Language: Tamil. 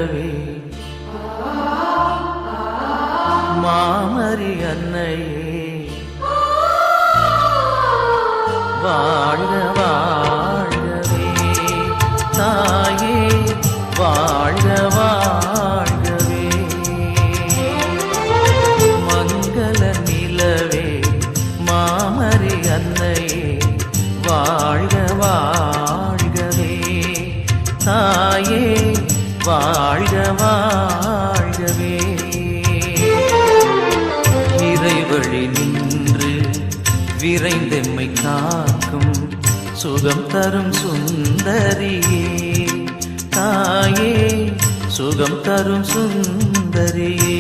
நிலவே மாமரி அன்னையே வாழ்க வாழ்கவே தாயே வாழ்க வாழ்கவே மங்கள நிலவே மாமரி அன்னையே வாழ்க வாழ்கவே தாயே வாழ்க வாழ்கவே இறைவழி நின்று விரைந்தெம்மை காக்கும் சுகம் தரும் சுந்தரியே தாயே சுகம் தரும் சுந்தரியே